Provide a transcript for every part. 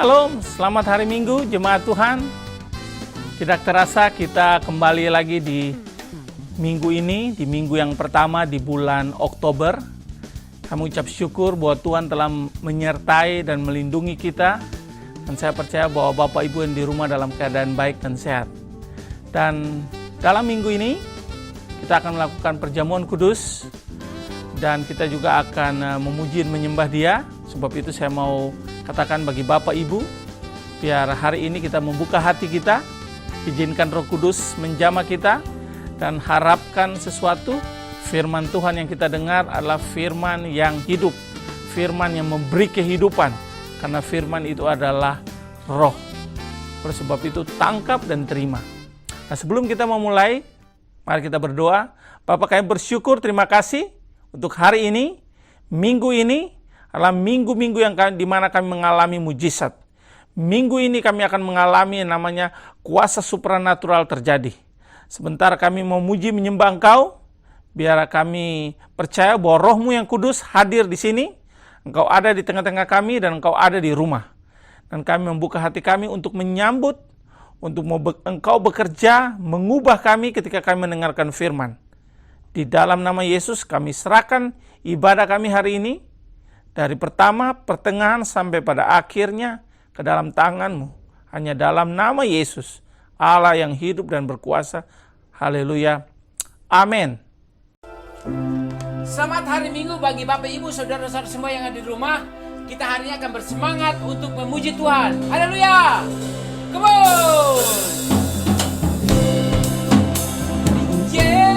Shalom, selamat hari Minggu, jemaat Tuhan. Tidak terasa kita kembali lagi di minggu ini, di minggu yang pertama di bulan Oktober. Kami ucap syukur bahwa Tuhan telah menyertai dan melindungi kita. Dan saya percaya bahwa Bapak Ibu yang di rumah dalam keadaan baik dan sehat. Dan dalam minggu ini, kita akan melakukan perjamuan kudus. Dan kita juga akan memuji dan menyembah Dia. Sebab itu saya mau katakan bagi Bapak Ibu, biar hari ini kita membuka hati kita, izinkan Roh Kudus menjamah kita, dan harapkan sesuatu. Firman Tuhan yang kita dengar adalah firman yang hidup, firman yang memberi kehidupan, karena firman itu adalah roh. Oleh sebab itu tangkap dan terima. Nah, sebelum kita memulai, mari kita berdoa. Bapa, kami bersyukur, terima kasih untuk hari ini, minggu ini adalah minggu-minggu yang di mana kami mengalami mujizat. Minggu ini kami akan mengalami yang namanya kuasa supranatural terjadi. Sebentar kami memuji menyembah Engkau, biar kami percaya bahwa Roh-Mu yang kudus hadir di sini. Engkau ada di tengah-tengah kami dan Engkau ada di rumah. Dan kami membuka hati kami untuk menyambut, untuk Engkau bekerja, mengubah kami ketika kami mendengarkan firman. Di dalam nama Yesus kami serahkan ibadah kami hari ini, dari pertama, pertengahan, sampai pada akhirnya ke dalam tangan-Mu. Hanya dalam nama Yesus, Allah yang hidup dan berkuasa. Haleluya. Amin. Selamat hari Minggu bagi Bapak Ibu, saudara-saudara semua yang ada di rumah. Kita hari ini akan bersemangat untuk memuji Tuhan. Haleluya. Come on. Yeah.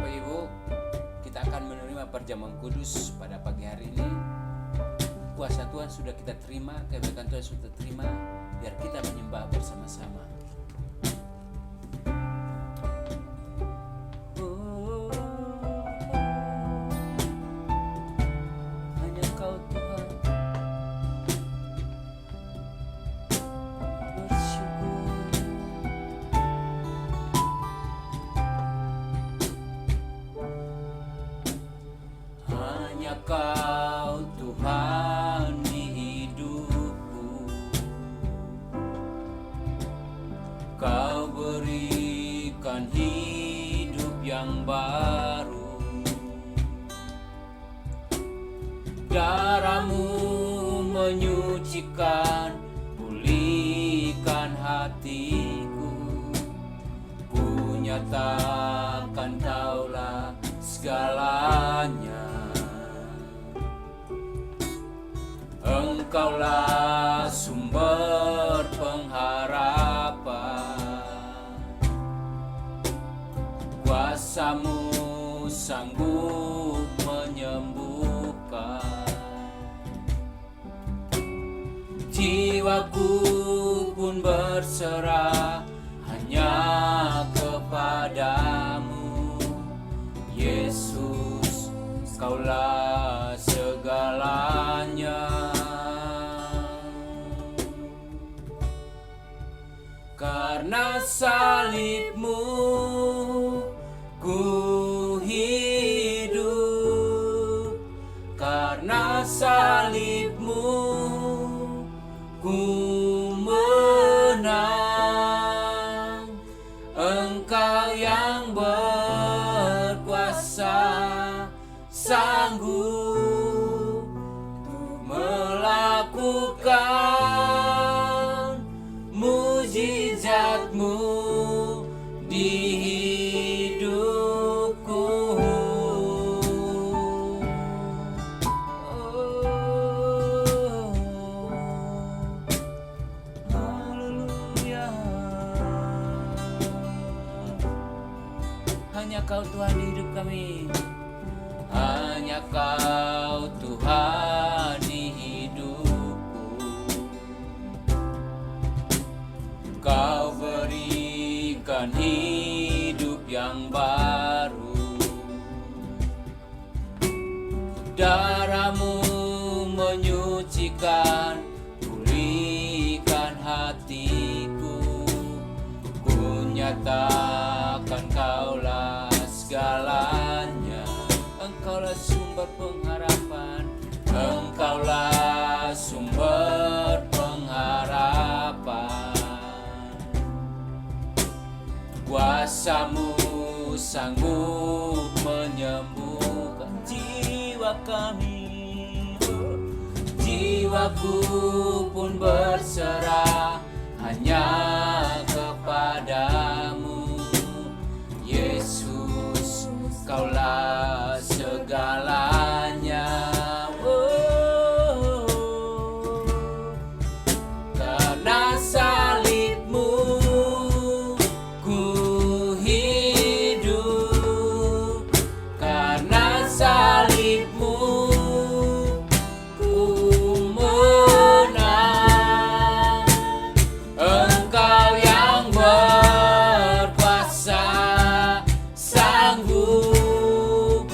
Bapak Ibu, kita akan menerima perjamuan kudus pada pagi hari ini. Kuasa Tuhan sudah kita terima, kebaikan Tuhan sudah terima, biar kita menyembah bersama-sama. Hanya Kau Tuhan, bersyukur. Hanya Kau Tuhan di hidupku, Kau berikan hidup yang baru. Darah-Mu menyucikan, pulihkan hatiku. Ku nyatakan Kaulah segalanya. Engkaulah sumber pengharapan. Kuasa-Mu sanggup menyembuhkan. Jiwaku pun berserah hanya kepadamu. Yesus, Kaulah segalanya. Karena salib-Mu ku hidup, karena salib-Mu ku menang. Engkau yang berkuasa, sanggup melakukan mujizat-Mu di hidupku. Haleluya. Hanya Kau Tuhan di hidup kami. Hanya Kau Tuhan di hidupku. Kau berikan hidup yang baru. Darah-Mu menyucikan, pulihkan hatiku. Ku nyatakan Kaulah segalanya. Engkaulah sumber pengharapan. Engkaulah sumber pengharapan. Kuasa-Mu sanggup menyembuhkan jiwa kami. Jiwaku pun berserah hanya kepadamu. Yesus, Kaulah segalanya. Karena salib-Mu ku hidup, karena salib-Mu ku menang. Engkau yang berkuasa, sanggup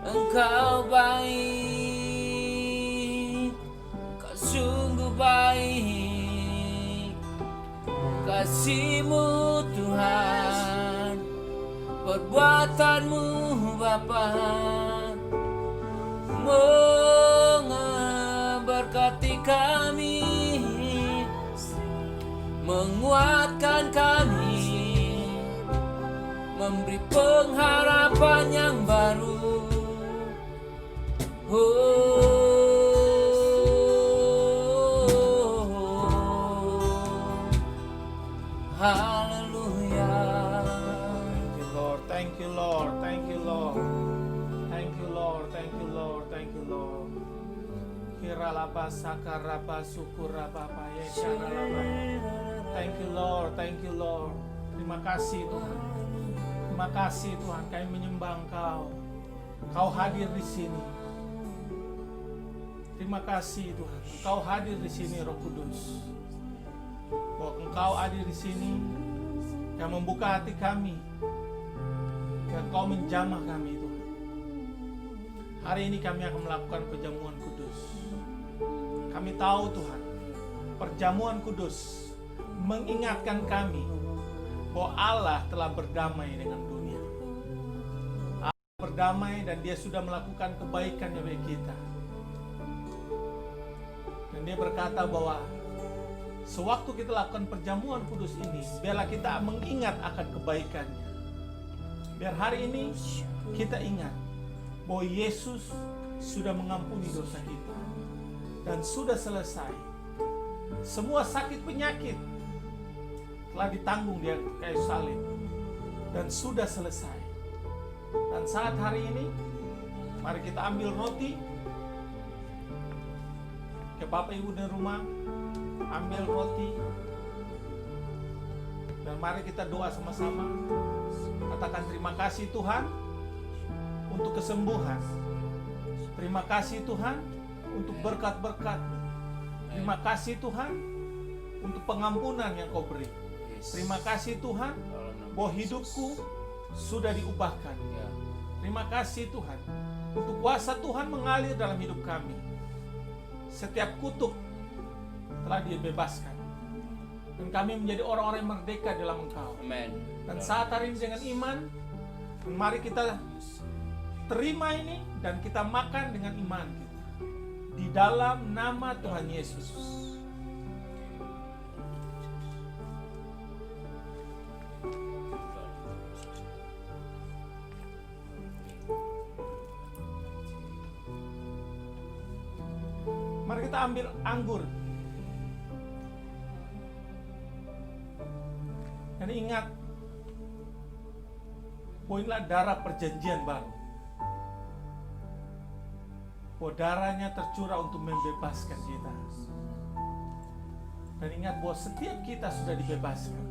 Engkau baik, Kau sungguh baik. Kasih-Mu Tuhan, perbuatan-Mu Bapa, memberkati kami, menguatkan kami, memberi pengharapan yang baru. Haleluya. Thank you, Lord. Thank you, Lord. Thank you, Lord. Thank you, Lord. Thank you, Lord. Thank you, Lord. Kiralaba sakaraba sukuraba payekaralaba. Thank you, Lord. Thank you, Lord. Terima kasih Tuhan. Terima kasih Tuhan. Kami menyembah Engkau. Kau hadir di sini. Terima kasih Tuhan. Engkau hadir di sini, Roh Kudus. Bahwa Engkau hadir di sini yang membuka hati kami, yang Kau menjamah kami Tuhan. Hari ini kami akan melakukan perjamuan kudus. Kami tahu Tuhan, perjamuan kudus mengingatkan kami bahwa Allah telah berdamai dengan dunia. Allah berdamai dan Dia sudah melakukan kebaikannya bagi kita. Dan Dia berkata bahwa sewaktu kita lakukan perjamuan kudus ini, biarlah kita mengingat akan kebaikannya. Biar hari ini kita ingat bahwa Yesus sudah mengampuni dosa kita dan sudah selesai. Semua sakit penyakit telah ditanggung di kayu salib dan sudah selesai. Dan saat hari ini, mari kita ambil roti. Ke Bapak Ibu di rumah, ambil roti dan mari kita doa sama-sama. Katakan terima kasih Tuhan untuk kesembuhan. Terima kasih Tuhan untuk berkat-berkat. Terima kasih Tuhan untuk pengampunan yang Kau beri. Terima kasih Tuhan bahwa hidupku sudah diubahkan. Terima kasih Tuhan untuk kuasa Tuhan mengalir dalam hidup kami. Setiap kutuk telah dibebaskan dan kami menjadi orang-orang yang merdeka dalam Engkau. Amen. Dan saat hari ini dengan iman, mari kita terima ini dan kita makan dengan iman kita di dalam nama Tuhan Yesus. Mari kita ambil anggur. Dan ingat, inilah darah perjanjian baru. Bahwa darahnya tercurah untuk membebaskan kita. Dan ingat bahwa setiap kita sudah dibebaskan.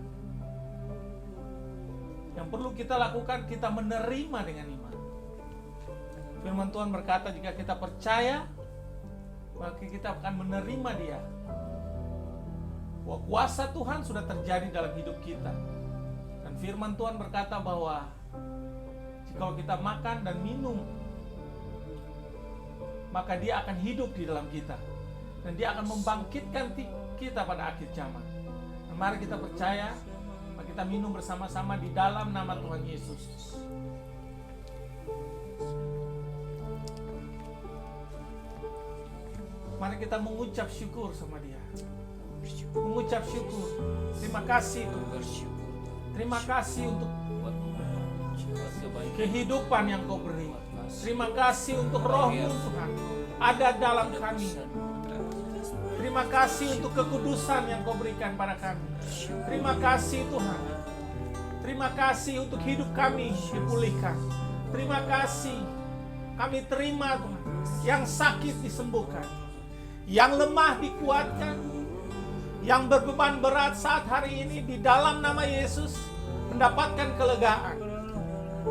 Yang perlu kita lakukan, kita menerima dengan iman. Firman Tuhan berkata, jika kita percaya, maka kita akan menerima Dia. Bahwa kuasa Tuhan sudah terjadi dalam hidup kita. Dan firman Tuhan berkata bahwa jika kita makan dan minum, maka Dia akan hidup di dalam kita. Dan Dia akan membangkitkan kita pada akhir zaman. Dan mari kita percaya, mari kita minum bersama-sama di dalam nama Tuhan Yesus. Mari kita mengucap syukur sama Dia. Mengucap syukur. Terima kasih Tuhan. Terima kasih untuk kehidupan yang Kau beri. Terima kasih untuk Roh-Mu Tuhan ada dalam kami. Terima kasih untuk kekudusan yang Kau berikan pada kami. Terima kasih Tuhan. Terima kasih untuk hidup kami dipulihkan. Terima kasih. Kami terima Tuhan. Yang sakit disembuhkan. Yang lemah dikuatkan. Yang berbeban berat saat hari ini di dalam nama Yesus mendapatkan kelegaan.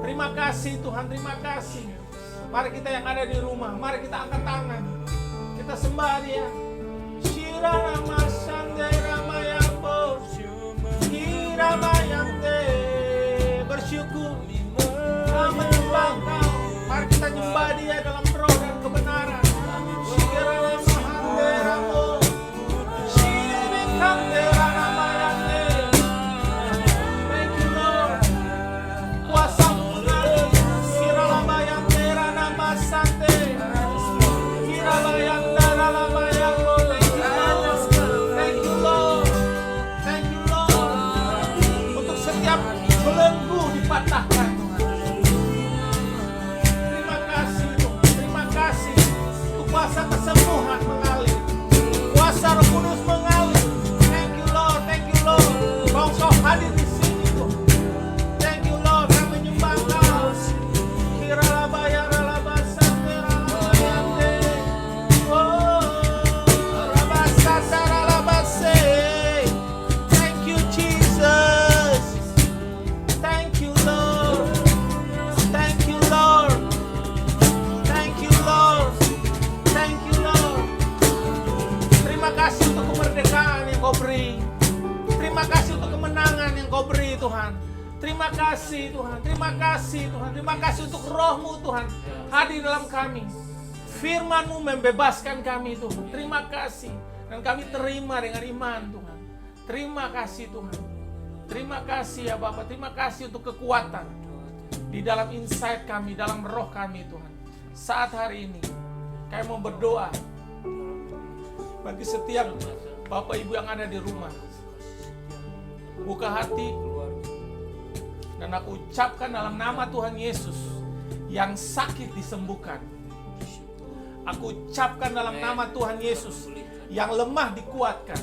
Terima kasih Tuhan, terima kasih. Mari kita yang ada di rumah, mari kita angkat tangan. Kita sembah Dia. Shira Rama Sande Rama Yambo. Shira Mayande. Bersyukur. Menyembah Kau. Mari kita nyembah Dia. dia dalam roh dan kebenaran. Thank you Lord. Kuasamu mengalir. Kiralabayantera nama sante. Kirabayantara labayamo. Thank you Lord. Thank you Lord. Untuk setiap belenggu dipatahkan Tuhan. Terima kasih Tuhan. Terima kasih untuk kuasa kesembuhan mengalir. Kuasa Roh Kudus mengalir. Thank you Lord. Thank you Lord. Kau hadir di sini Tuhan. Thank you Lord. Kami menyembah Kau. Kiralabayaralabasanteralayante. Oh, rabasasaralabase. Thank you Jesus. Thank you Lord. Thank you Lord. Thank you Lord. Thank you Lord. Terima kasih untuk kemerdekaan yang Kau beri. Terima kasih untuk kemenangan yang Kau beri Tuhan. Terima kasih Tuhan. Terima kasih Tuhan. Terima kasih untuk Roh-Mu Tuhan hadir dalam kami. Firman-Mu membebaskan kami Tuhan. Terima kasih. Dan kami terima dengan iman Tuhan. Terima kasih Tuhan. Terima kasih ya Bapak. Terima kasih untuk kekuatan di dalam insight kami, dalam roh kami Tuhan. Saat hari ini kami mau berdoa bagi setiap Bapak Ibu yang ada di rumah. Buka hati dan aku ucapkan dalam nama Tuhan Yesus, yang sakit disembuhkan. Aku ucapkan dalam nama Tuhan Yesus, yang lemah dikuatkan.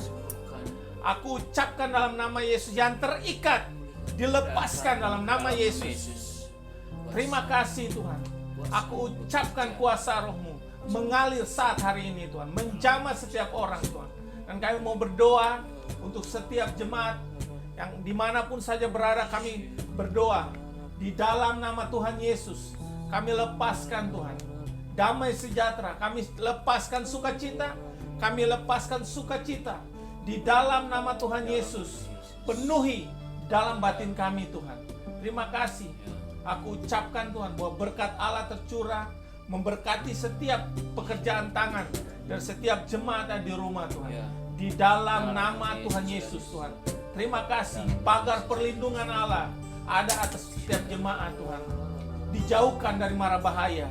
Aku ucapkan dalam nama Yesus, yang terikat dilepaskan dalam nama Yesus. Terima kasih Tuhan. Aku ucapkan kuasa Roh-Mu mengalir saat hari ini Tuhan, menjamah setiap orang Tuhan. Dan kami mau berdoa untuk setiap jemaat yang dimanapun saja berada. Kami berdoa di dalam nama Tuhan Yesus. Kami lepaskan Tuhan damai sejahtera, kami lepaskan sukacita, kami lepaskan sukacita di dalam nama Tuhan Yesus. Penuhi dalam batin kami Tuhan. Terima kasih. Aku ucapkan Tuhan bahwa berkat Allah tercurah memberkati setiap pekerjaan tangan dan setiap jemaat di rumah Tuhan. Di dalam nama Tuhan Yesus Tuhan. Terima kasih. Pagar perlindungan Allah ada atas setiap jemaat Tuhan. Dijauhkan dari mara bahaya,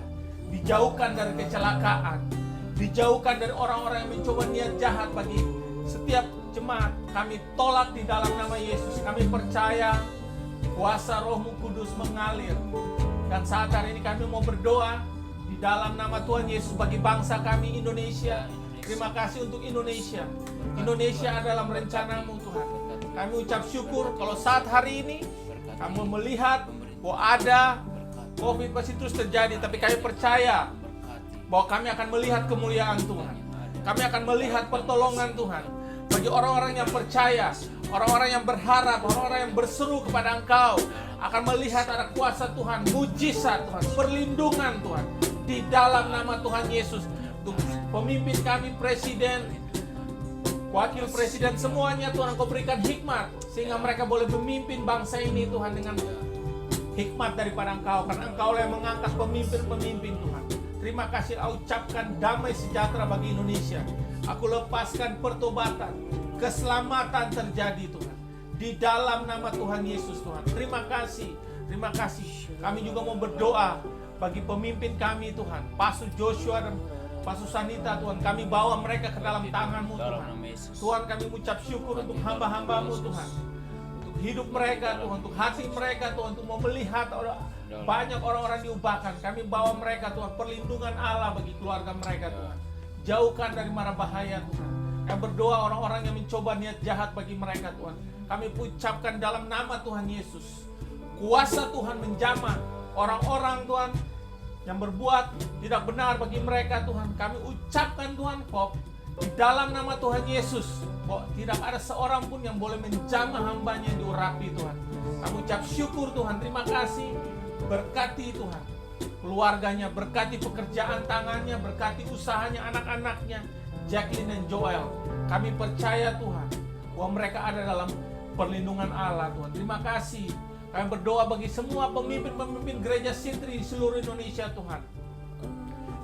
dijauhkan dari kecelakaan, dijauhkan dari orang-orang yang mencoba niat jahat bagi setiap jemaat. Kami tolak di dalam nama Yesus. Kami percaya kuasa Roh-Mu Kudus mengalir. Dan saat hari ini kami mau berdoa di dalam nama Tuhan Yesus bagi bangsa kami Indonesia. Terima kasih untuk Indonesia. Indonesia dalam rencana-Mu Tuhan. Kami ucap syukur kalau saat hari ini kami melihat bahwa ada COVID masih terus terjadi, tapi kami percaya bahwa kami akan melihat kemuliaan Tuhan. Kami akan melihat pertolongan Tuhan. Bagi orang-orang yang percaya, orang-orang yang berharap, orang-orang yang berseru kepada Engkau, akan melihat ada kuasa Tuhan, mujizat Tuhan, perlindungan Tuhan di dalam nama Tuhan Yesus. Untuk pemimpin kami, presiden, wakil presiden, semuanya Tuhan Engkau berikan hikmat sehingga mereka boleh memimpin bangsa ini Tuhan dengan hikmat daripada Engkau, karena Engkau yang mengangkat pemimpin-pemimpin Tuhan. Terima kasih. Aku ucapkan damai sejahtera bagi Indonesia. Aku lepaskan pertobatan, keselamatan terjadi Tuhan di dalam nama Tuhan Yesus Tuhan. Terima kasih. Terima kasih. Kami juga mau berdoa bagi pemimpin kami Tuhan, Pastor Joshua dan Pastor Sanita Tuhan. Kami bawa mereka ke dalam tangan-Mu Tuhan. Tuhan, kami ucap syukur untuk hamba-hamba-Mu Tuhan, untuk hidup mereka Tuhan, untuk hati mereka Tuhan, untuk mau melihat banyak orang-orang diubahkan. Kami bawa mereka Tuhan, perlindungan Allah bagi keluarga mereka Tuhan. Jauhkan dari mara bahaya Tuhan. Kami berdoa orang-orang yang mencoba niat jahat bagi mereka Tuhan. Kami ucapkan dalam nama Tuhan Yesus, kuasa Tuhan menjamah orang-orang Tuhan yang berbuat tidak benar bagi mereka Tuhan. Kami ucapkan Tuhan kok di dalam nama Tuhan Yesus, kok tidak ada seorang pun yang boleh menjamah hambanya yang diurapi Tuhan. Kami ucap syukur Tuhan, terima kasih. Berkati Tuhan keluarganya, berkati pekerjaan tangannya, berkati usahanya, anak-anaknya, Jacqueline dan Joel. Kami percaya Tuhan bahwa mereka ada dalam perlindungan Allah Tuhan. Terima kasih. Kami berdoa bagi semua pemimpin-pemimpin gereja Sintri di seluruh Indonesia Tuhan.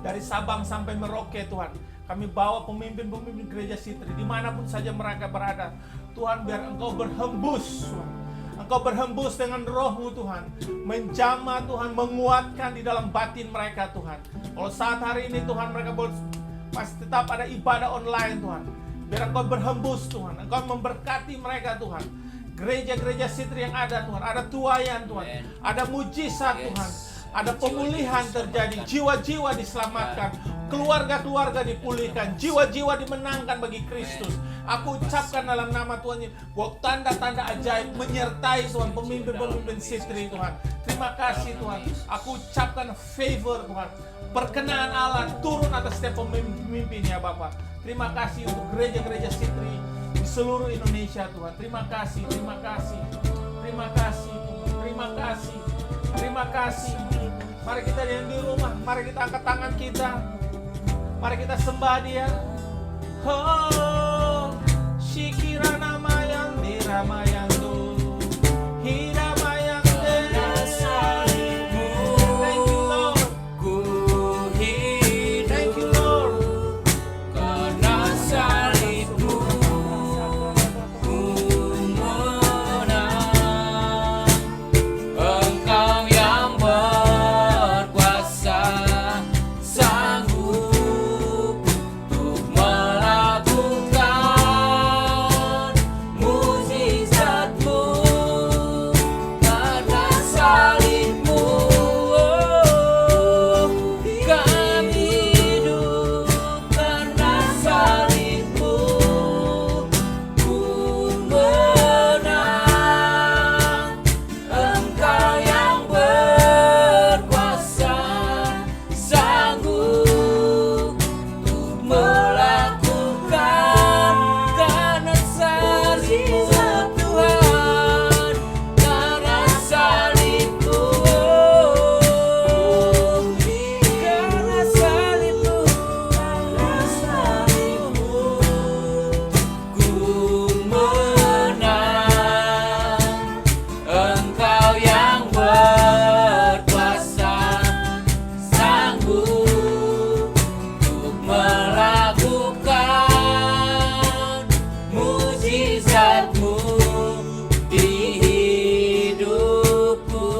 dari Sabang sampai Merauke Tuhan. Kami bawa pemimpin-pemimpin gereja Sitri dimanapun saja mereka berada. Tuhan, biar Engkau berhembus, Tuhan. Engkau berhembus dengan roh-Mu Tuhan, menjamah Tuhan, menguatkan di dalam batin mereka Tuhan. Kalau saat hari ini Tuhan mereka pasti tetap ada ibadah online Tuhan, biar Engkau berhembus Tuhan, Engkau memberkati mereka Tuhan. Gereja-gereja Sitri yang ada Tuhan, ada tuayan Tuhan, ada mujizat Tuhan, ada pemulihan terjadi, jiwa-jiwa diselamatkan, keluarga-keluarga dipulihkan, jiwa-jiwa dimenangkan bagi Kristus. Aku ucapkan dalam nama Tuhan bahwa tanda-tanda ajaib menyertai Tuhan pemimpin-pemimpin Sitri Tuhan. Terima kasih Tuhan. Aku ucapkan favor Tuhan, perkenaan Allah turun atas setiap pemimpin ya Bapak. Terima kasih untuk gereja-gereja Sitri di seluruh Indonesia Tuhan. Terima kasih, terima kasih, terima kasih, terima kasih, terima kasih. Mari kita yang di rumah, mari kita angkat tangan kita, mari kita sembah Dia. Oh, Shikirana mayang diramayando, hiramayang desalimu. Thank you Lord, Ku hidup thank you Lord. karena salibmu, ku menang. Engkau yang berkuasa, sanggup untuk melakukan mujizat-Mu. Karena salibmu, kami hidup. Karena salibmu, ku menang. Engkau yang berkuasa, sanggup untuk melakukan. Karena salibmu Tuhan, karena salibmu, karena salibmu, ku menang. Engkau yang berkuasa, sanggup untuk melakukan mujizat-Mu di hidupku.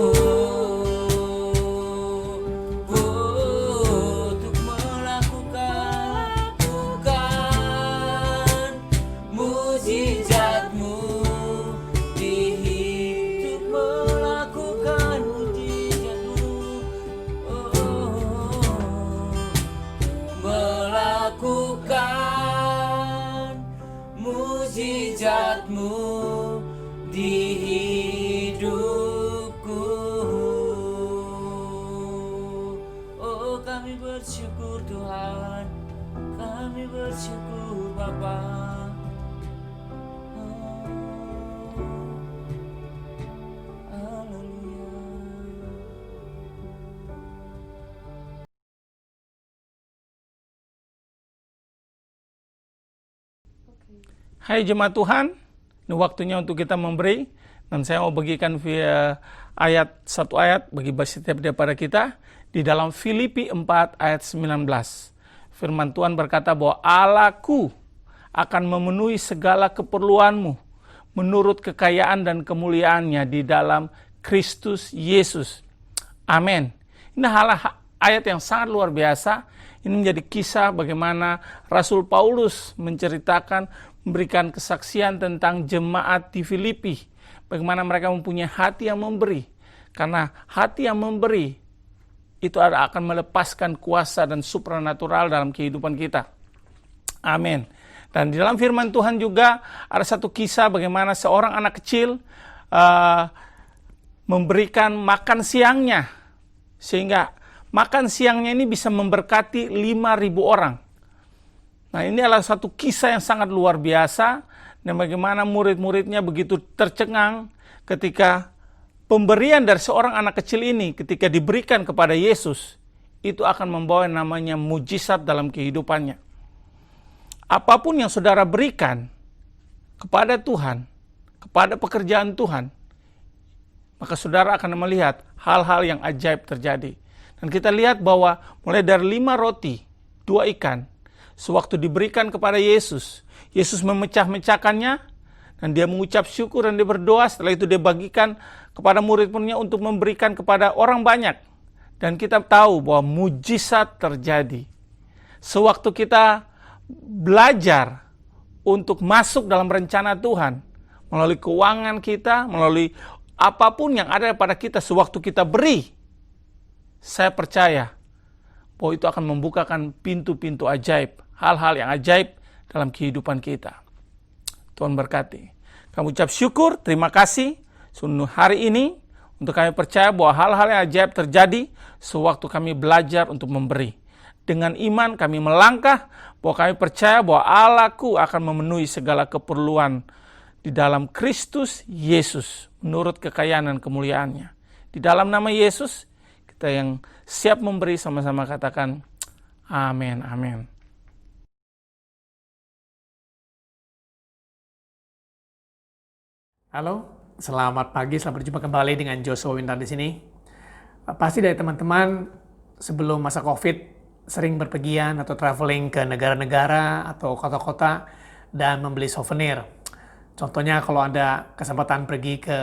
Untuk melakukan mujizat-Mu di hidup, melakukan mujizat-Mu, melakukan mujizat-Mu di hidupku. Oh, kami bersyukur Tuhan, kami bersyukur Bapa. Haleluya. Hai jemaat Tuhan, ini waktunya untuk kita memberi, dan saya mau bagikan via satu ayat bagi setiap daripada kita di dalam Filipi 4 ayat 19. Firman Tuhan berkata bahwa Allahku akan memenuhi segala keperluanmu menurut kekayaan dan kemuliaannya di dalam Kristus Yesus. Amin. Ini ayat yang sangat luar biasa. Ini menjadi kisah bagaimana Rasul Paulus menceritakan, memberikan kesaksian tentang jemaat di Filipi. Bagaimana mereka mempunyai hati yang memberi. Karena hati yang memberi itu akan melepaskan kuasa dan supranatural dalam kehidupan kita. Amin. Dan di dalam firman Tuhan juga ada satu kisah bagaimana seorang anak kecil memberikan makan siangnya. Sehingga makan siangnya ini bisa memberkati 5.000 orang. Nah, ini adalah satu kisah yang sangat luar biasa, dan bagaimana murid-muridnya begitu tercengang ketika pemberian dari seorang anak kecil ini ketika diberikan kepada Yesus, itu akan membawa namanya mujizat dalam kehidupannya. Apapun yang saudara berikan kepada Tuhan, kepada pekerjaan Tuhan, maka saudara akan melihat hal-hal yang ajaib terjadi. Dan kita lihat bahwa mulai dari 5 roti, 2 ikan, sewaktu diberikan kepada Yesus, Yesus memecah-mecahkannya, dan dia mengucap syukur dan dia berdoa. Setelah itu dia bagikan kepada murid-muridnya untuk memberikan kepada orang banyak. Dan kita tahu bahwa mujizat terjadi. Sewaktu kita belajar untuk masuk dalam rencana Tuhan, melalui keuangan kita, melalui apapun yang ada pada kita, sewaktu kita beri, saya percaya bahwa itu akan membukakan pintu-pintu ajaib, hal-hal yang ajaib dalam kehidupan kita. Tuhan berkati. Kami ucap syukur, terima kasih sungguh hari ini untuk kami percaya bahwa hal-hal yang ajaib terjadi sewaktu kami belajar untuk memberi. Dengan iman kami melangkah bahwa kami percaya bahwa Allahku akan memenuhi segala keperluan di dalam Kristus Yesus menurut kekayaan dan kemuliaannya. Di dalam nama Yesus, kita yang siap memberi sama-sama katakan amin, amin. Halo, selamat pagi, selamat berjumpa kembali dengan Joshua Wintar di sini. Pasti dari teman-teman sebelum masa COVID sering berpergian atau traveling ke negara-negara atau kota-kota dan membeli souvenir. Contohnya kalau ada kesempatan pergi ke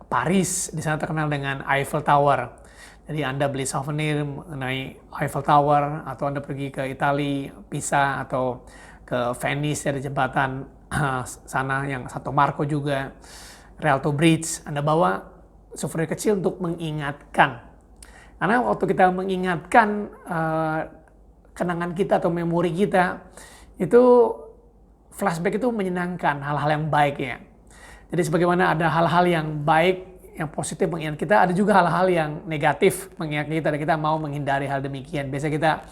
Paris, di sana terkenal dengan Eiffel Tower. Jadi Anda beli souvenir mengenai Eiffel Tower, atau Anda pergi ke Italia, Pisa, atau ke Venice, ada jembatan sana yang Santo Marco juga, Rialto Bridge. Anda bawa souvenir kecil untuk mengingatkan. Karena waktu kita mengingatkan kenangan kita atau memori kita, itu flashback itu menyenangkan, hal-hal yang baik ya. Jadi sebagaimana ada hal-hal yang baik, yang positif mengingat kita, ada juga hal-hal yang negatif mengingat kita, dan kita mau menghindari hal demikian. Biasa kita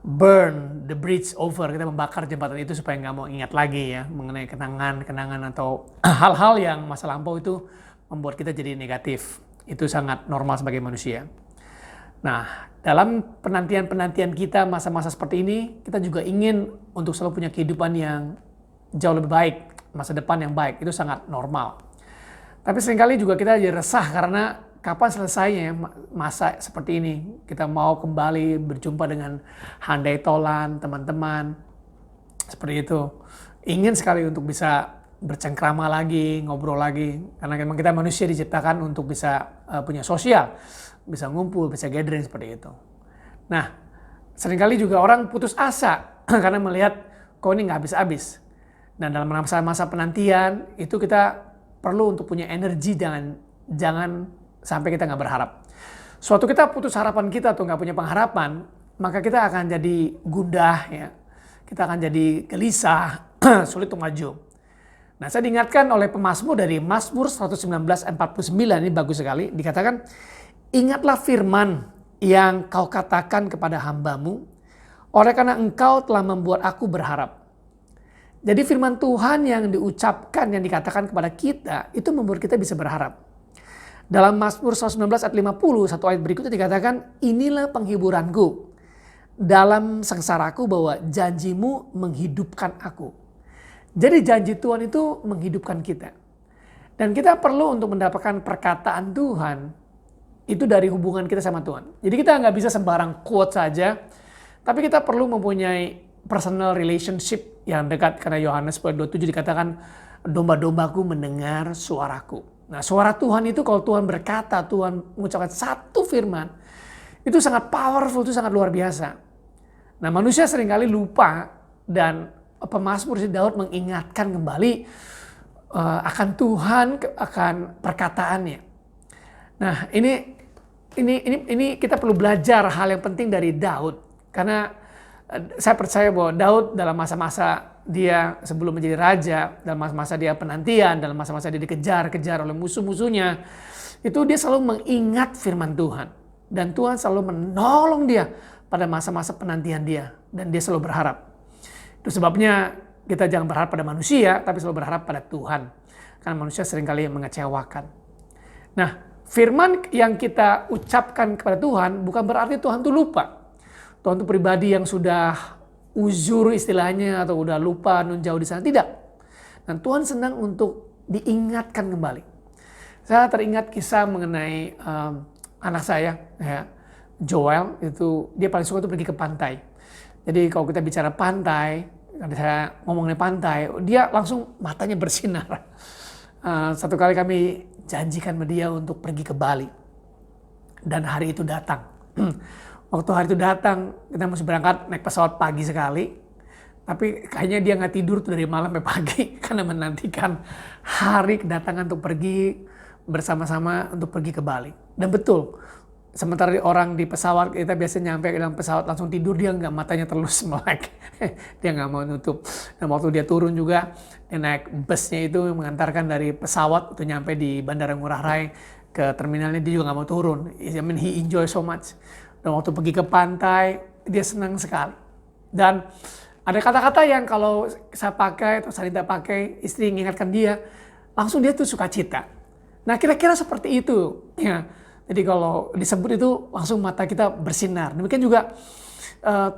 burn the bridge over, kita membakar jembatan itu supaya nggak mau ingat lagi ya mengenai kenangan atau hal-hal yang masa lampau itu membuat kita jadi negatif. Itu sangat normal sebagai manusia. Nah, dalam penantian-penantian kita masa-masa seperti ini, kita juga ingin untuk selalu punya kehidupan yang jauh lebih baik, masa depan yang baik. Itu sangat normal. Tapi seringkali juga kita jadi resah karena kapan selesainya masa seperti ini. Kita mau kembali berjumpa dengan handai tolan, teman-teman. Seperti itu. Ingin sekali untuk bisa bercengkrama lagi, ngobrol lagi. Karena memang kita manusia diciptakan untuk bisa punya sosial. Bisa ngumpul, bisa gathering seperti itu. Nah, seringkali juga orang putus asa karena melihat kok ini nggak habis-habis. Dan dalam masa-masa penantian itu kita perlu untuk punya energi, jangan sampai kita nggak berharap. Suatu kita putus harapan kita atau nggak punya pengharapan, maka kita akan jadi gundah ya. Kita akan jadi gelisah, sulit untuk maju. Nah, saya diingatkan oleh pemazmur dari Mazmur 119:49, ini bagus sekali. Dikatakan, ingatlah firman yang kau katakan kepada hambamu, oleh karena engkau telah membuat aku berharap. Jadi firman Tuhan yang diucapkan, yang dikatakan kepada kita, itu membuat kita bisa berharap. Dalam Mazmur 119:50, satu ayat berikutnya dikatakan, inilah penghiburanku dalam sengsaraku bahwa janjimu menghidupkan aku. Jadi janji Tuhan itu menghidupkan kita. Dan kita perlu untuk mendapatkan perkataan Tuhan, itu dari hubungan kita sama Tuhan. Jadi kita nggak bisa sembarang quote saja, tapi kita perlu mempunyai personal relationship yang dekat. Karena Yohanes 10:27 dikatakan, domba-dombaku mendengar suaraku. Nah, suara Tuhan itu kalau Tuhan berkata, Tuhan mengucapkan satu firman, itu sangat powerful, itu sangat luar biasa. Nah, manusia seringkali lupa, dan pemazmur si Daud mengingatkan kembali akan Tuhan, akan perkataannya. Nah, ini kita perlu belajar hal yang penting dari Daud. Karena saya percaya bahwa Daud dalam masa-masa dia sebelum menjadi raja, dalam masa-masa dia penantian, dalam masa-masa dia dikejar-kejar oleh musuh-musuhnya, itu dia selalu mengingat firman Tuhan. Dan Tuhan selalu menolong dia pada masa-masa penantian dia. Dan dia selalu berharap. Itu sebabnya kita jangan berharap pada manusia, tapi selalu berharap pada Tuhan. Karena manusia seringkali mengecewakan. Nah, firman yang kita ucapkan kepada Tuhan bukan berarti Tuhan itu lupa. Tuhan itu pribadi yang sudah uzur istilahnya, atau udah lupa, nun jauh di sana. Tidak. Dan Tuhan senang untuk diingatkan kembali. Saya teringat kisah mengenai anak saya. Ya. Joel itu dia paling suka tuh pergi ke pantai. Jadi kalau kita bicara pantai, kalau saya ngomongin pantai, dia langsung matanya bersinar. Satu kali kami janjikan sama dia untuk pergi ke Bali. Dan hari itu datang. Waktu hari itu datang, kita mesti berangkat naik pesawat pagi sekali. Tapi kayaknya dia nggak tidur tuh dari malam sampai pagi karena menantikan hari kedatangan untuk pergi bersama-sama untuk pergi ke Bali. Dan betul, sementara orang di pesawat kita biasanya nyampe ke dalam pesawat langsung tidur, dia nggak, matanya terus melek. Dia nggak mau nutup. Dan waktu dia turun juga, dia naik busnya itu mengantarkan dari pesawat untuk nyampe di Bandara Ngurah Rai ke terminalnya, dia juga nggak mau turun. I mean, he enjoy so much. Dan waktu pergi ke pantai, dia senang sekali. Dan ada kata-kata yang kalau saya pakai atau saya tidak pakai, istri mengingatkan dia, langsung dia tuh suka cita. Nah kira-kira seperti itu. Ya. Jadi kalau disebut itu langsung mata kita bersinar. Demikian juga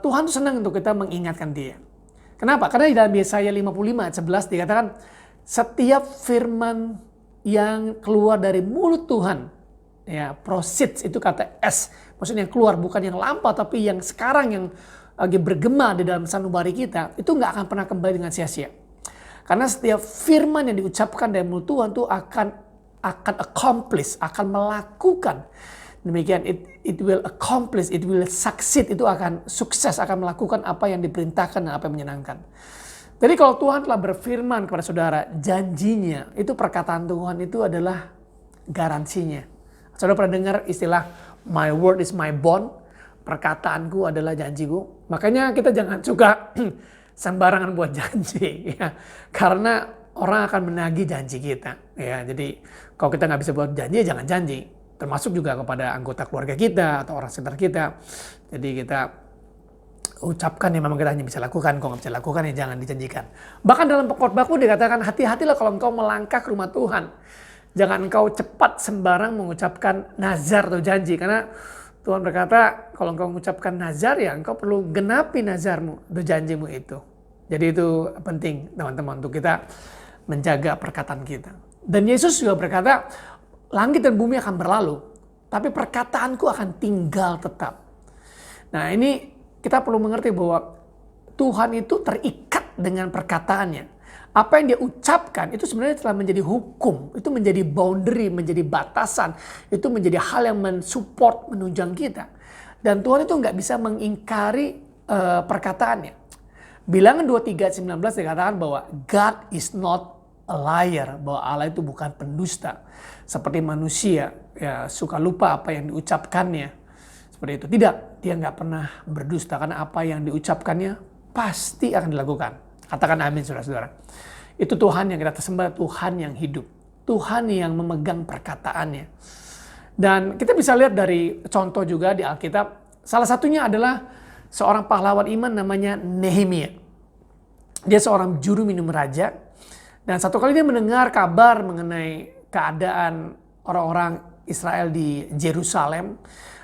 Tuhan tuh senang untuk kita mengingatkan dia. Kenapa? Karena di dalam Yesaya 55 ayat 11 dikatakan setiap firman yang keluar dari mulut Tuhan, ya proceeds itu kata S, maksudnya yang keluar bukan yang lampau tapi yang sekarang yang lagi bergema di dalam sanubari kita, itu nggak akan pernah kembali dengan sia-sia. Karena setiap firman yang diucapkan dari mulut Tuhan tuh akan accomplish, akan melakukan. Demikian, it will accomplish, it will succeed, itu akan sukses, akan melakukan apa yang diperintahkan dan apa yang menyenangkan. Jadi kalau Tuhan telah berfirman kepada saudara, janjinya, itu perkataan Tuhan itu adalah garansinya. Saudara pernah dengar istilah my word is my bond, perkataanku adalah janjiku. Makanya kita jangan suka sembarangan buat janji, ya. Karena orang akan menagih janji kita, ya. Jadi kalau kita nggak bisa buat janji, jangan janji. Termasuk juga kepada anggota keluarga kita atau orang sekitar kita. Jadi kita ucapkan yang memang kita hanya bisa lakukan. Kalau nggak bisa lakukan ya jangan dijanjikan. Bahkan dalam pengkhotbahku dikatakan hati-hatilah kalau engkau melangkah ke rumah Tuhan. Jangan engkau cepat sembarang mengucapkan nazar atau janji. Karena Tuhan berkata kalau engkau mengucapkan nazar ya engkau perlu genapi nazarmu atau janjimu itu. Jadi itu penting teman-teman untuk kita menjaga perkataan kita. Dan Yesus juga berkata, langit dan bumi akan berlalu, tapi perkataanku akan tinggal tetap. Nah ini kita perlu mengerti bahwa Tuhan itu terikat dengan perkataannya. Apa yang dia ucapkan itu sebenarnya telah menjadi hukum, itu menjadi boundary, menjadi batasan, itu menjadi hal yang mensupport, menunjang kita. Dan Tuhan itu nggak bisa mengingkari perkataannya. Bilangan 23:19 dikatakan bahwa God is not a liar, bahwa Allah itu bukan pendusta. Seperti manusia, ya suka lupa apa yang diucapkannya. Seperti itu. Tidak, dia nggak pernah berdusta karena apa yang diucapkannya pasti akan dilakukan. Katakan amin saudara-saudara. Itu Tuhan yang kita sembah, Tuhan yang hidup. Tuhan yang memegang perkataannya. Dan kita bisa lihat dari contoh juga di Alkitab. Salah satunya adalah seorang pahlawan iman namanya Nehemia. Dia seorang juru minum raja. Dan satu kali dia mendengar kabar mengenai keadaan orang-orang Israel di Yerusalem.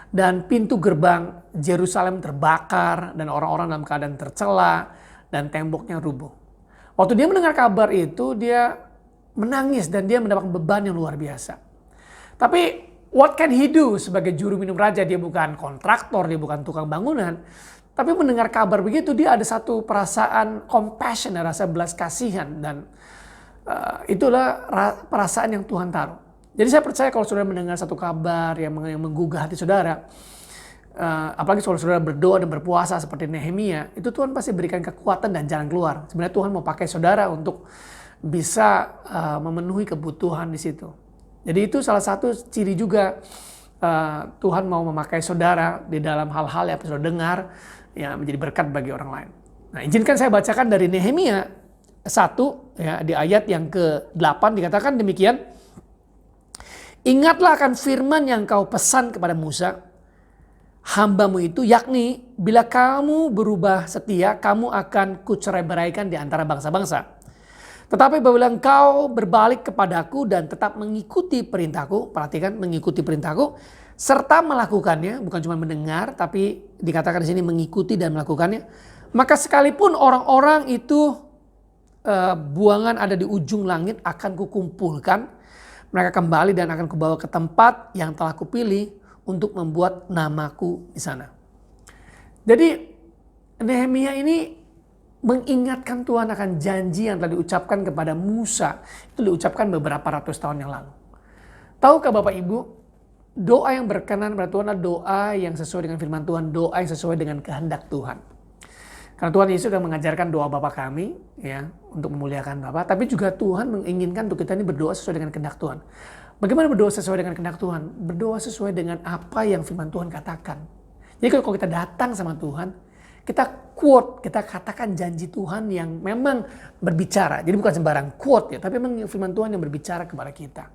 Dan pintu gerbang Yerusalem terbakar. Dan orang-orang dalam keadaan tercela. Dan temboknya rubuh. Waktu dia mendengar kabar itu, dia menangis dan dia mendapat beban yang luar biasa. Tapi what can he do sebagai juru minum raja? Dia bukan kontraktor, dia bukan tukang bangunan. Tapi mendengar kabar begitu, dia ada satu perasaan compassion, rasa belas kasihan. Dan itulah perasaan yang Tuhan taruh. Jadi saya percaya kalau saudara mendengar satu kabar yang menggugah hati saudara, apalagi kalau saudara berdoa dan berpuasa seperti Nehemia, itu Tuhan pasti berikan kekuatan dan jalan keluar. Sebenarnya Tuhan mau pakai saudara untuk bisa memenuhi kebutuhan di situ. Jadi itu salah satu ciri juga Tuhan mau memakai saudara di dalam hal-hal yang saudara dengar yang menjadi berkat bagi orang lain. Nah, izinkan saya bacakan dari Nehemia 1 ya, di ayat yang ke-8 dikatakan demikian. Ingatlah akan firman yang kau pesan kepada Musa, hambamu itu, yakni bila kamu berubah setia, kamu akan kucerai-beraikan di antara bangsa-bangsa. Tetapi apabila engkau berbalik kepadaku dan tetap mengikuti perintahku, perhatikan mengikuti perintahku, serta melakukannya, bukan cuma mendengar, tapi dikatakan di sini mengikuti dan melakukannya, maka sekalipun orang-orang itu buangan ada di ujung langit akan kukumpulkan, mereka kembali dan akan kubawa ke tempat yang telah kupilih untuk membuat namaku di sana. Jadi Nehemia ini mengingatkan Tuhan akan janji yang telah diucapkan kepada Musa. Itu diucapkan beberapa ratus tahun yang lalu. Tahukah Bapak Ibu, doa yang berkenan pada Tuhan adalah doa yang sesuai dengan firman Tuhan, doa yang sesuai dengan kehendak Tuhan. Karena Tuhan Yesus sudah mengajarkan doa Bapa kami ya untuk memuliakan Bapa, tapi juga Tuhan menginginkan untuk kita ini berdoa sesuai dengan kehendak Tuhan. Bagaimana berdoa sesuai dengan kehendak Tuhan? Berdoa sesuai dengan apa yang firman Tuhan katakan. Jadi kalau kita datang sama Tuhan, kita quote, kita katakan janji Tuhan yang memang berbicara. Jadi bukan sembarang quote ya, tapi memang firman Tuhan yang berbicara kepada kita.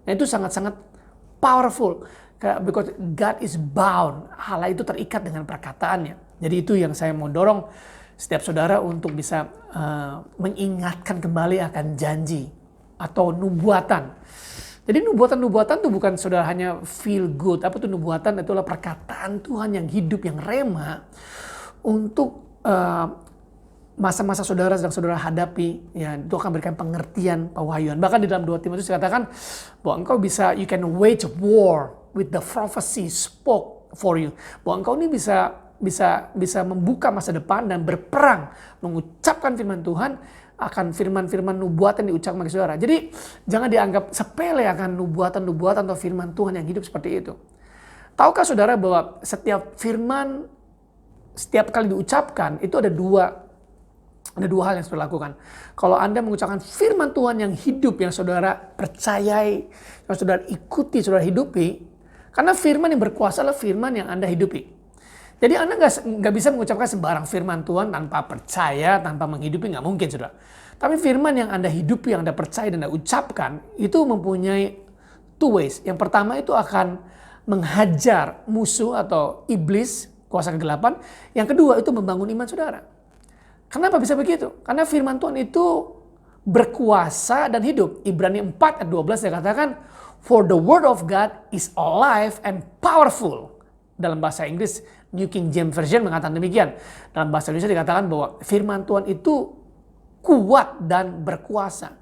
Nah itu sangat-sangat powerful. Because God is bound. Allah itu terikat dengan perkataannya. Jadi itu yang saya mau dorong setiap saudara untuk bisa mengingatkan kembali akan janji atau nubuatan. Jadi nubuatan-nubuatan itu bukan saudara hanya feel good. Apa itu nubuatan? Itulah perkataan Tuhan yang hidup, yang rema untuk masa-masa saudara sedang saudara hadapi. Ya, itu akan memberikan pengertian, pewahyuan. Bahkan di dalam 2 Timotius dikatakan bahwa engkau bisa, you can wage war with the prophecy spoke for you. Bahwa engkau ini bisa membuka masa depan dan berperang, mengucapkan firman Tuhan akan firman-firman nubuatan yang diucapkan bagi saudara. Jadi jangan dianggap sepele akan nubuatan-nubuatan atau firman Tuhan yang hidup seperti itu. Tahukah saudara bahwa setiap firman, setiap kali diucapkan itu ada dua hal yang harus dilakukan. Kalau Anda mengucapkan firman Tuhan yang hidup, yang saudara percayai, yang saudara ikuti, saudara hidupi, karena firman yang berkuasa adalah firman yang Anda hidupi. Jadi Anda nggak bisa mengucapkan sembarang firman Tuhan tanpa percaya, tanpa menghidupi, nggak mungkin saudara. Tapi firman yang Anda hidupi, yang Anda percaya dan Anda ucapkan, itu mempunyai two ways. Yang pertama itu akan menghajar musuh atau iblis, kuasa kegelapan. Yang kedua itu membangun iman saudara. Kenapa bisa begitu? Karena firman Tuhan itu berkuasa dan hidup. Ibrani 4 ayat 12 dikatakan, for the word of God is alive and powerful. Dalam bahasa Inggris, New King James Version mengatakan demikian. Dalam bahasa Indonesia dikatakan bahwa firman Tuhan itu kuat dan berkuasa.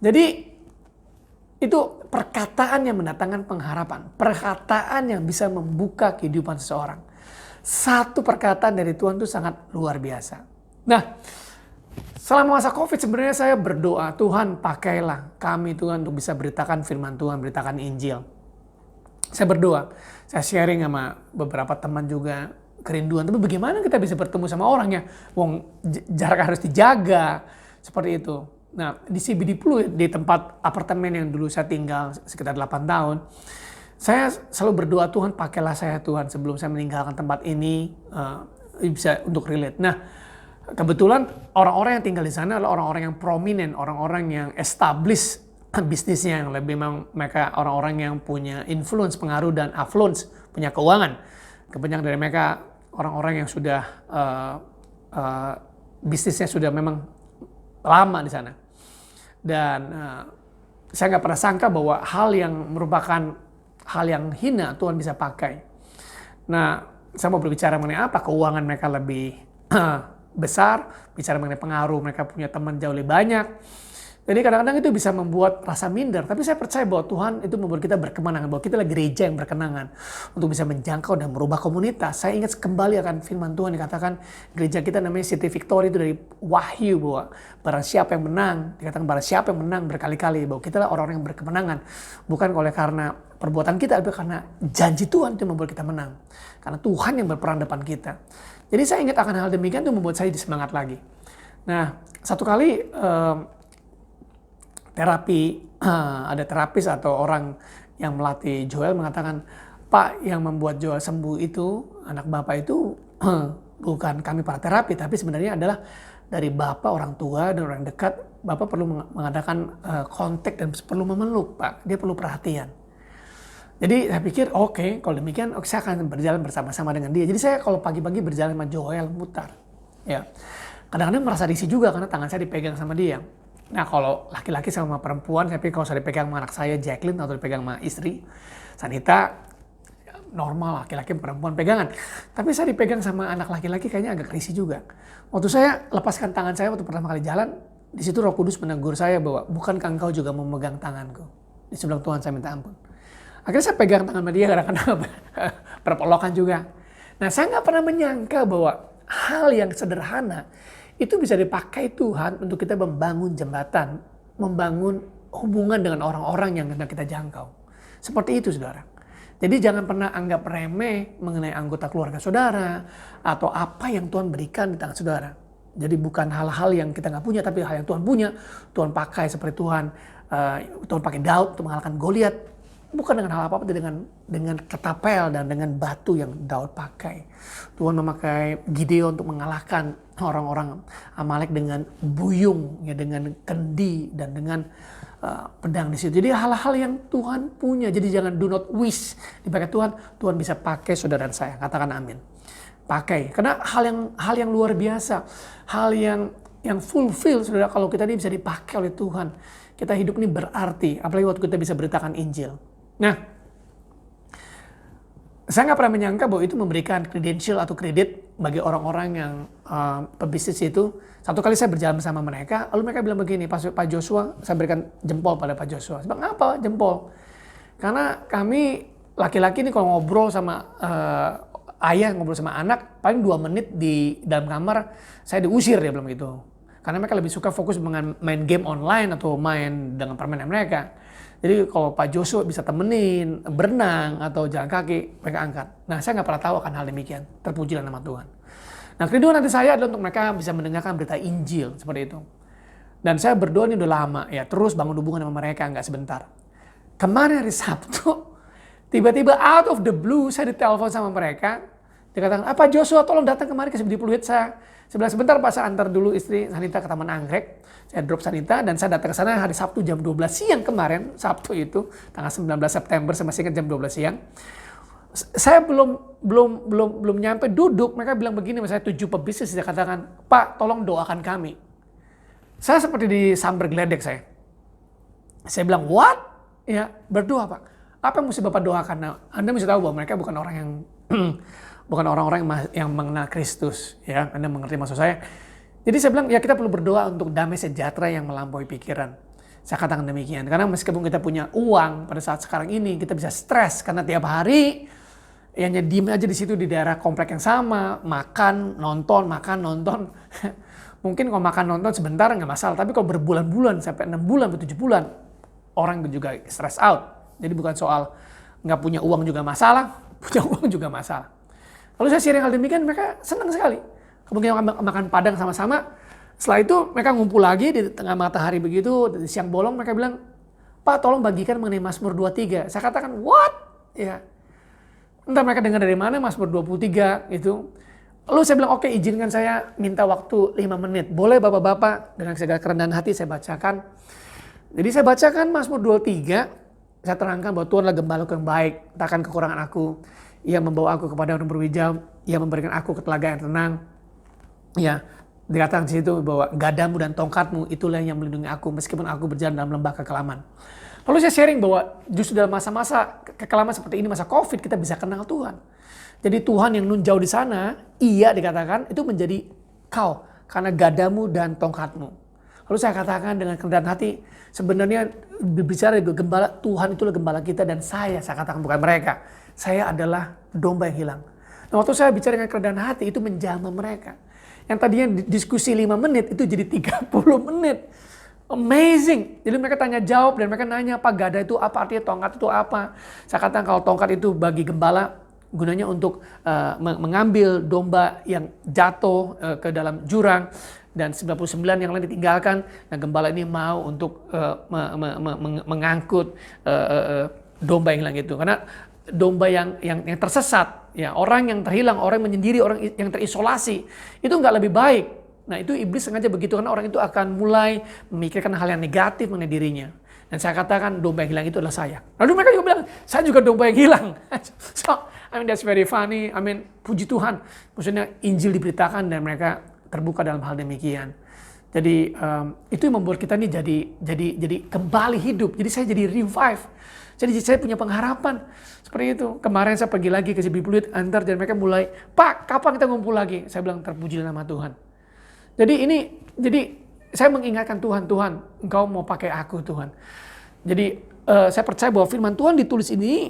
Jadi itu perkataan yang mendatangkan pengharapan. Perkataan yang bisa membuka kehidupan seseorang. Satu perkataan dari Tuhan itu sangat luar biasa. Nah, selama masa COVID sebenarnya saya berdoa, Tuhan pakailah kami Tuhan untuk bisa beritakan firman Tuhan, beritakan Injil. Saya berdoa, saya sharing sama beberapa teman juga kerinduan. Tapi bagaimana kita bisa bertemu sama orangnya? Wong jarak harus dijaga, seperti itu. Nah di CBD Pluit, di tempat apartemen yang dulu saya tinggal sekitar 8 tahun, saya selalu berdoa, Tuhan pakailah saya Tuhan sebelum saya meninggalkan tempat ini, bisa untuk relate. Nah kebetulan orang-orang yang tinggal di sana adalah orang-orang yang prominent, orang-orang yang established bisnisnya, yang lebih memang mereka orang-orang yang punya influence, pengaruh dan affluence, punya keuangan. Kebanyakan dari mereka orang-orang yang sudah bisnisnya sudah memang lama di sana. Dan saya nggak pernah sangka bahwa hal yang merupakan hal yang hina Tuhan bisa pakai. Nah, saya mau berbicara mengenai apa? Keuangan mereka lebih besar, bicara mengenai pengaruh, mereka punya teman jauh lebih banyak. Jadi kadang-kadang itu bisa membuat rasa minder. Tapi saya percaya bahwa Tuhan itu membuat kita berkemenangan. Bahwa kita adalah gereja yang berkenangan. Untuk bisa menjangkau dan merubah komunitas. Saya ingat kembali akan firman Tuhan dikatakan. Gereja kita namanya City Victory itu dari Wahyu. Bahwa barang siapa yang menang. Dikatakan barang siapa yang menang berkali-kali. Bahwa kita adalah orang-orang yang berkemenangan. Bukan oleh karena perbuatan kita. Tapi karena janji Tuhan itu membuat kita menang. Karena Tuhan yang berperan depan kita. Jadi saya ingat akan hal demikian itu membuat saya semangat lagi. Nah satu kali... terapi, ada terapis atau orang yang melatih Joel mengatakan, Pak, yang membuat Joel sembuh itu, anak Bapak itu bukan kami para terapi, tapi sebenarnya adalah dari Bapak, orang tua dan orang dekat. Bapak perlu mengadakan kontak dan perlu memeluk, Pak. Dia perlu perhatian. Jadi saya pikir, oke, kalau demikian saya akan berjalan bersama-sama dengan dia. Jadi saya kalau pagi-pagi berjalan sama Joel mutar. Ya. Kadang-kadang merasa risih juga karena tangan saya dipegang sama dia. Nah kalau laki-laki sama perempuan, tapi kalau saya dipegang sama anak saya Jacqueline atau dipegang sama istri Sanita, normal laki-laki perempuan pegangan. Tapi saya dipegang sama anak laki-laki kayaknya agak risih juga. Waktu saya lepaskan tangan saya waktu pertama kali jalan, di situ Roh Kudus menegur saya bahwa bukankah engkau juga memegang tanganku? Di sebelah Tuhan saya minta ampun. Akhirnya saya pegang tangan sama dia kadang-kadang berpelukan juga. Nah, saya nggak pernah menyangka bahwa hal yang sederhana itu bisa dipakai Tuhan untuk kita membangun jembatan, membangun hubungan dengan orang-orang yang hendak kita jangkau. Seperti itu, saudara. Jadi jangan pernah anggap remeh mengenai anggota keluarga saudara atau apa yang Tuhan berikan di tangan saudara. Jadi bukan hal-hal yang kita nggak punya, tapi hal yang Tuhan punya. Tuhan pakai seperti Tuhan pakai Daud untuk mengalahkan Goliat. Bukan dengan hal apa-apa, dengan ketapel dan dengan batu yang Daud pakai. Tuhan memakai Gideon untuk mengalahkan orang-orang Amalek dengan buyung, ya, dengan kendi dan dengan pedang di situ. Jadi hal-hal yang Tuhan punya. Jadi jangan do not wish dipakai Tuhan. Tuhan bisa pakai saudara dan saya. Katakan amin. Pakai. Karena hal yang luar biasa, hal yang fulfill, saudara, kalau kita ini bisa dipakai oleh Tuhan. Kita hidup ini berarti, apalagi waktu kita bisa beritakan Injil. Nah, saya nggak pernah menyangka bahwa itu memberikan credential atau kredit bagi orang-orang yang pebisnis itu. Satu kali saya berjalan bersama mereka, lalu mereka bilang begini, Pak Joshua, saya berikan jempol pada Pak Joshua. Saya bilang, ngapa jempol? Karena kami laki-laki ini kalau ngobrol sama ayah, ngobrol sama anak, paling 2 menit di dalam kamar, saya diusir, dia bilang gitu. Karena mereka lebih suka fokus dengan main game online atau main dengan permainan mereka. Jadi kalau Pak Joshua bisa temenin, berenang atau jalan kaki, mereka angkat. Nah, saya nggak pernah tahu akan hal demikian. Terpujilah nama Tuhan. Nah, kedua nanti saya adalah untuk mereka bisa mendengarkan berita Injil, seperti itu. Dan saya berdoa ini udah lama, ya, terus bangun hubungan sama mereka, nggak sebentar. Kemarin hari Sabtu, tiba-tiba out of the blue, saya ditelepon sama mereka. Dia katakan, Pak Joshua tolong datang kemari ke Dipluit saya. Saya bilang, sebentar Pak, saya antar dulu istri Sanita ke Taman Anggrek. Saya drop Sanita dan saya datang ke sana hari Sabtu jam 12 siang kemarin. Sabtu itu, tanggal 19 September, saya masih ingat jam 12 siang. Saya belum nyampe duduk, mereka bilang begini, saya 7 pebisnis, saya katakan, Pak tolong doakan kami. Saya seperti disambar geledek saya. Saya bilang, what? Ya, berdoa Pak. Apa yang mesti Bapak doakan? Nah, Anda mesti tahu bahwa mereka bukan orang yang bukan orang-orang yang mengenal Kristus, ya. Anda mengerti maksud saya? Jadi saya bilang, ya kita perlu berdoa untuk damai sejahtera yang melampaui pikiran. Saya katakan demikian, karena meskipun kita punya uang pada saat sekarang ini, kita bisa stres karena tiap hari ya diem aja di situ di daerah komplek yang sama, makan, nonton. Mungkin kalau makan nonton sebentar nggak masalah, tapi kalau berbulan-bulan sampai 6 bulan atau 7 bulan, orang juga stress out. Jadi bukan soal nggak punya uang juga masalah, punya uang juga masalah. Lalu saya sharing hal demikian, mereka senang sekali. Kemudian makan padang sama-sama. Setelah itu mereka ngumpul lagi di tengah matahari begitu, di siang bolong mereka bilang, Pak tolong bagikan mengenai Mazmur 23. Saya katakan, what? Ya. Entah mereka dengar dari mana Mazmur 23 itu. Lalu saya bilang, oke, izinkan saya minta waktu 5 menit. Boleh bapak-bapak, dengan segala kerendahan hati saya bacakan. Jadi saya bacakan Mazmur 23, saya terangkan bahwa Tuhan adalah gembalaku yang baik, takkan kekurangan aku. Ia membawa aku kepada orang berwijau, ia memberikan aku ke telaga yang tenang. Ya, dikatakan di situ bahwa gadamu dan tongkatmu itulah yang melindungi aku meskipun aku berjalan dalam lembah kekelaman. Lalu saya sharing bahwa justru dalam masa-masa kekelaman seperti ini, masa COVID, kita bisa kenal Tuhan. Jadi Tuhan yang nun jauh di sana, iya dikatakan, itu menjadi kau karena gadamu dan tongkatmu. Lalu saya katakan dengan kerendahan hati, sebenarnya berbicara gembala, Tuhan itulah gembala kita dan saya katakan bukan mereka. Saya adalah domba yang hilang. Nah, waktu saya bicara dengan kerendahan hati, itu menjamah mereka. Yang tadinya diskusi 5 menit, itu jadi 30 menit. Amazing. Jadi mereka tanya jawab dan mereka nanya, Pak gada itu apa, artinya tongkat itu apa. Saya katakan kalau tongkat itu bagi gembala, gunanya untuk mengambil domba yang jatuh ke dalam jurang. Dan 99 yang lain ditinggalkan. Nah gembala ini mau untuk mengangkut domba yang hilang itu. Karena domba yang tersesat, ya orang yang terhilang, orang yang menyendiri, orang yang terisolasi, itu nggak lebih baik. Nah itu iblis sengaja begitu karena orang itu akan mulai memikirkan hal yang negatif mengenai dirinya. Dan saya katakan domba yang hilang itu adalah saya. Lalu mereka juga bilang, saya juga domba yang hilang. So, that's very funny. Puji Tuhan. Maksudnya Injil diberitakan dan mereka terbuka dalam hal demikian. Jadi itu yang membuat kita ini jadi kembali hidup. Jadi saya jadi revive. Jadi saya punya pengharapan seperti itu. Kemarin saya pergi lagi ke Dipluit antar dan mereka mulai, Pak kapan kita ngumpul lagi? Saya bilang terpujilah nama Tuhan. Jadi saya mengingatkan Tuhan, Engkau mau pakai aku Tuhan. Jadi saya percaya bahwa firman Tuhan ditulis ini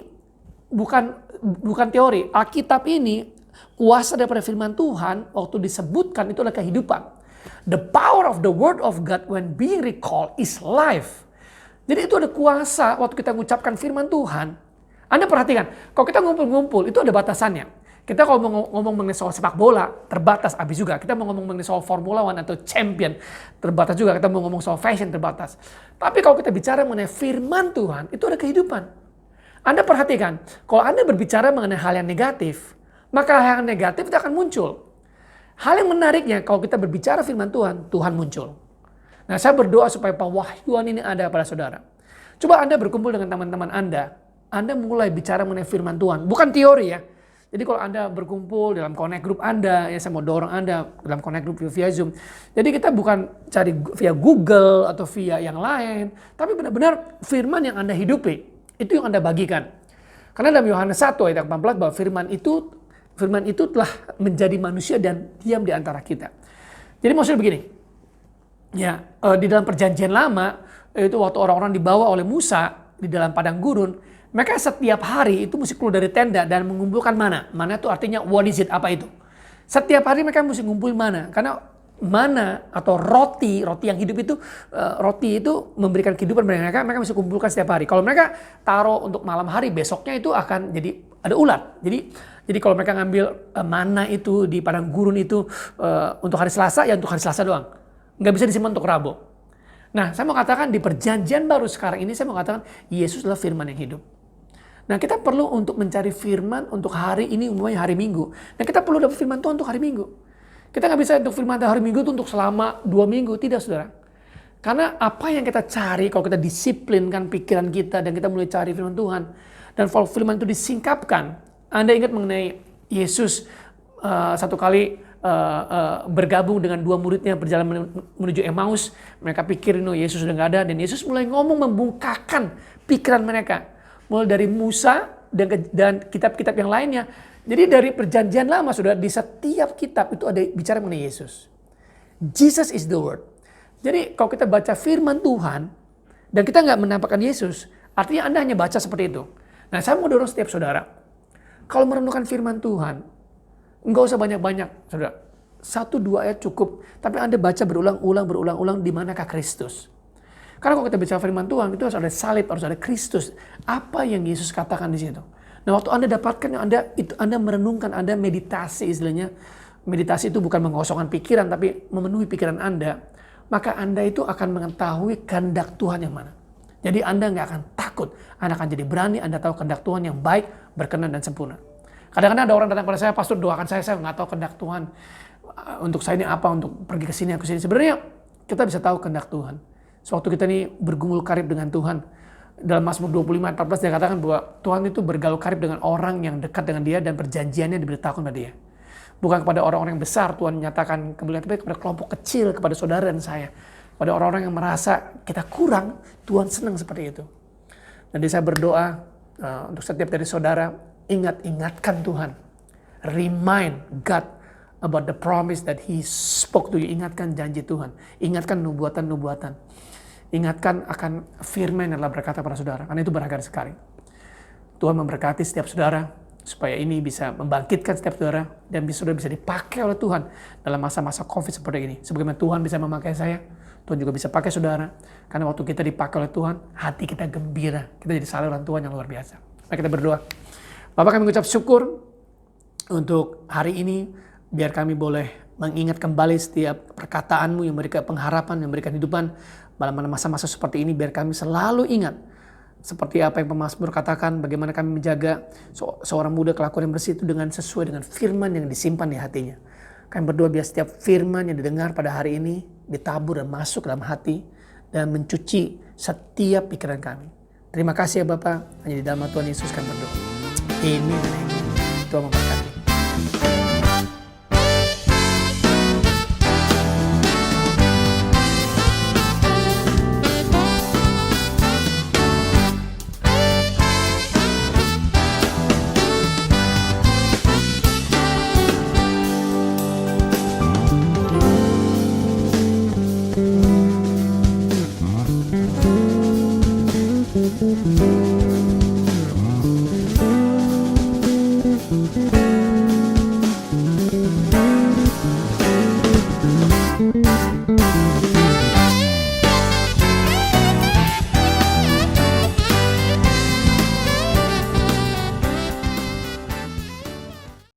bukan teori. Alkitab ini kuasa daripada firman Tuhan waktu disebutkan itu adalah kehidupan. The power of the word of God when being recalled is life. Jadi itu ada kuasa waktu kita mengucapkan firman Tuhan. Anda perhatikan, kalau kita ngumpul-ngumpul itu ada batasannya. Kita kalau mau ngomong mengenai soal sepak bola, terbatas habis juga. Kita mau ngomong mengenai soal Formula One atau Champion, terbatas juga. Kita mau ngomong soal fashion, terbatas. Tapi kalau kita bicara mengenai firman Tuhan, itu ada kehidupan. Anda perhatikan, kalau Anda berbicara mengenai hal yang negatif, maka hal yang negatif itu akan muncul. Hal yang menariknya, kalau kita berbicara firman Tuhan, Tuhan muncul. Nah, saya berdoa supaya pewahyuan ini ada pada saudara. Coba Anda berkumpul dengan teman-teman Anda mulai bicara mengenai firman Tuhan. Bukan teori ya. Jadi kalau Anda berkumpul dalam connect group Anda, ya saya mau dorong Anda dalam connect group via Zoom. Jadi kita bukan cari via Google atau via yang lain, tapi benar-benar firman yang Anda hidupi, itu yang Anda bagikan. Karena dalam Yohanes 1 ayat 14 bahwa firman itu telah menjadi manusia dan diam di antara kita. Jadi maksudnya begini, ya di dalam perjanjian lama, itu waktu orang-orang dibawa oleh Musa di dalam padang gurun, mereka setiap hari itu mesti keluar dari tenda dan mengumpulkan mana. Mana itu artinya what is it, apa itu. Setiap hari mereka mesti ngumpul mana. Karena mana atau roti yang hidup itu, roti itu memberikan kehidupan mereka mesti kumpulkan setiap hari. Kalau mereka taruh untuk malam hari, besoknya itu akan jadi ada ulat. Jadi kalau mereka ngambil mana itu di padang gurun itu untuk hari Selasa, ya untuk hari Selasa doang. Nggak bisa disimpan untuk Rabu. Nah, saya mau katakan di perjanjian baru sekarang ini, saya mau katakan Yesus adalah firman yang hidup. Nah, kita perlu untuk mencari firman untuk hari ini, umumnya hari Minggu. Nah, kita perlu dapat firman Tuhan untuk hari Minggu. Kita nggak bisa untuk firman hari Minggu itu untuk selama 2 minggu. Tidak, saudara. Karena apa yang kita cari, kalau kita disiplinkan pikiran kita dan kita mulai cari firman Tuhan. Dan kalau firman itu disingkapkan. Anda ingat mengenai Yesus satu kali bergabung dengan 2 muridnya berjalan menuju Emmaus. Mereka pikir Yesus sudah nggak ada. Dan Yesus mulai ngomong membungkakan pikiran mereka. Mulai dari Musa dan kitab-kitab yang lainnya. Jadi dari perjanjian lama sudah di setiap kitab itu ada bicara mengenai Yesus. Jesus is the word. Jadi kalau kita baca firman Tuhan dan kita nggak menampakkan Yesus, artinya Anda hanya baca seperti itu. Nah, saya mau dorong setiap saudara. Kalau merenungkan firman Tuhan, nggak usah banyak-banyak, saudara. 1-2 ayat cukup. Tapi Anda baca berulang-ulang di manakah Kristus. Karena kalau kita bicara firman Tuhan, itu harus ada salib, harus ada Kristus. Apa yang Yesus katakan di situ. Nah, waktu Anda dapatkan, Anda merenungkan, Anda meditasi istilahnya. Meditasi itu bukan mengosongkan pikiran, tapi memenuhi pikiran Anda. Maka Anda itu akan mengetahui kehendak Tuhan yang mana. Jadi Anda nggak akan takut. Anda akan jadi berani, Anda tahu kehendak Tuhan yang baik, berkenan, dan sempurna. Kadang-kadang ada orang datang pada saya, pastor doakan saya nggak tahu kehendak Tuhan. Untuk saya ini apa, untuk pergi ke sini, aku sini. Sebenarnya kita bisa tahu kehendak Tuhan. Sewaktu kita ini bergumul karib dengan Tuhan. Dalam Mazmur 25:14 dia katakan bahwa Tuhan itu bergaul karib dengan orang yang dekat dengan dia dan perjanjiannya diberitakan kepada dia. Bukan kepada orang-orang yang besar Tuhan menyatakan kemuliaan, tapi kepada kelompok kecil, kepada saudara dan saya. Pada orang-orang yang merasa kita kurang, Tuhan senang seperti itu. Jadi saya berdoa untuk setiap dari saudara, ingatkan Tuhan. Remind God about the promise that He spoke to you. Ingatkan janji Tuhan. Ingatkan nubuatan-nubuatan. Ingatkan akan firman yang telah berkata pada saudara. Karena itu berharga sekali. Tuhan memberkati setiap saudara. Supaya ini bisa membangkitkan setiap saudara. Dan saudara bisa dipakai oleh Tuhan. Dalam masa-masa COVID seperti ini. Sebagaimana Tuhan bisa memakai saya. Tuhan juga bisa pakai saudara. Karena waktu kita dipakai oleh Tuhan. Hati kita gembira. Kita jadi saluran Tuhan yang luar biasa. Mari kita berdoa. Bapak, kami mengucap syukur. Untuk hari ini. Biar kami boleh mengingat kembali setiap perkataanmu yang memberikan pengharapan, yang memberikan kehidupan. Dalam masa-masa seperti ini biar kami selalu ingat. Seperti apa yang pemazmur katakan, bagaimana kami menjaga seorang muda kelakuan yang bersih itu dengan sesuai dengan firman yang disimpan di hatinya. Kami berdoa biar setiap firman yang didengar pada hari ini ditabur dan masuk dalam hati dan mencuci setiap pikiran kami. Terima kasih ya Bapak, hanya di dalam Tuhan Yesus kami berdoa. Amin. Tuhan memberkati. Tuhan.